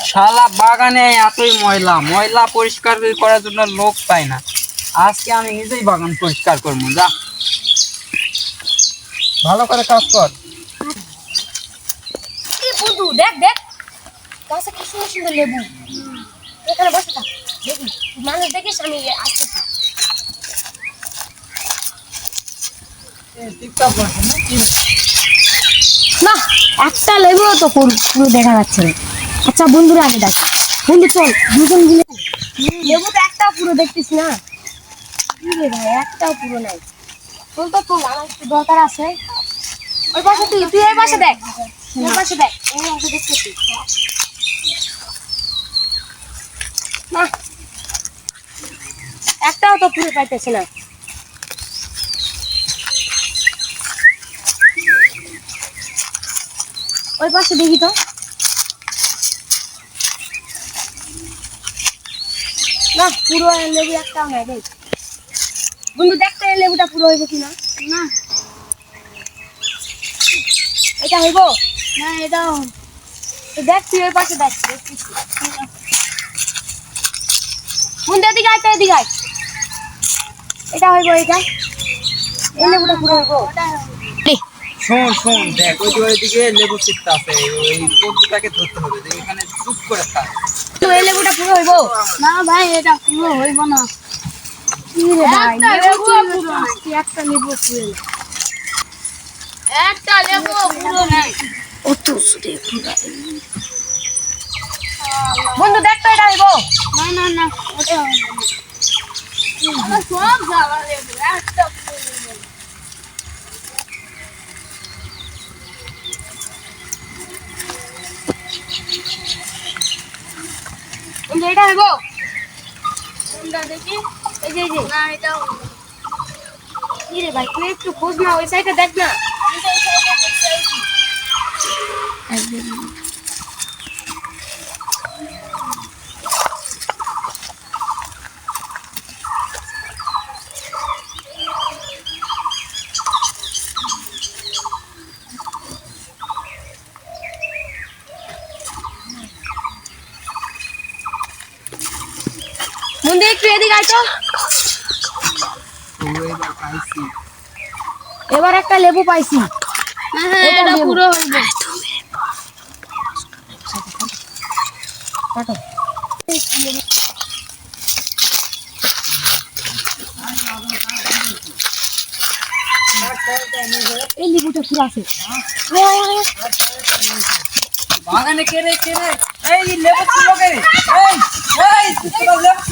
শালা বাগানে এতই ময়লা ময়লা পরিষ্কার করার জন্য লোক পাই না। আজকে আমি নিজেই বাগান পরিষ্কার করবো। যা ভালো করে কাজ কর। কি বন্ধু দেখ দেখ গাছে কি সুন্দর সুন্দর লেবু। এখানে বসে থাক দেখি মানুষ দেখিস আমি আসতেছি। না একটা লেবু তো পুরো দেখা যাচ্ছে না। আচ্ছা বন্ধুরা আগে দেখ বন্ধু চল দুজন মিলে লেবু তো একটাও পুরো দেখতিস না। কি রে ভাই একটাও পুরো নাই। চল তো চল আমার একটু দরকার আছে। ওই পাশে তুই এই পাশে দেখ এই পাশে দেখ এই অংশে দেখতেছি না একটাও তো পুরো পাইতেছে না। ওই পাশে দেখি তো না পুরো লেবু একটাও নাই। দেখ বন্ধু দেখতে লেবুটা পুরো হইব কিনা। না এটা হইব না এটাও দেখ তুই ওই পাশে দেখ বন্ধু এদিকে আয় তো এদিকে আয়। এটা হইব এটা এই লেবুটা পুরো হইব। শোন শোন দেখ ওই দিকে লেবু চিত্তা আছে, ওই কদ্দুটাকে ধরতে হবে। এখানে চুপ করে থাক। তো এই লেবুটা পুরো হইব না ভাই এটা পুরো হইব না। কি রে ভাই লেবু পুরো একটা লেবু পুরো একটা লেবু পুরো নাই। কত সুদে পুরো বন্ধু দেখ তো এটা হইব না না না ওটা হইব না। সব যাওয়া লেবু একটা পুরো হইব। এটা হইব কোনটা দেখি এই যে না এটা কি রে ভাই তুই একটু খোঁজ না ওই সাইডে দেখ না। আমি তো ওই সাইডে দেখতেছি বন্ধু একটু এদিকে আয় তো। এবার একটা লেবু পাইছি। এটা পুরো হইবে কাটো এই লেবুটা পুরো আছে। বাগানে কে রে এই লেবু ছিল কে রে? এই এই তুই লেবু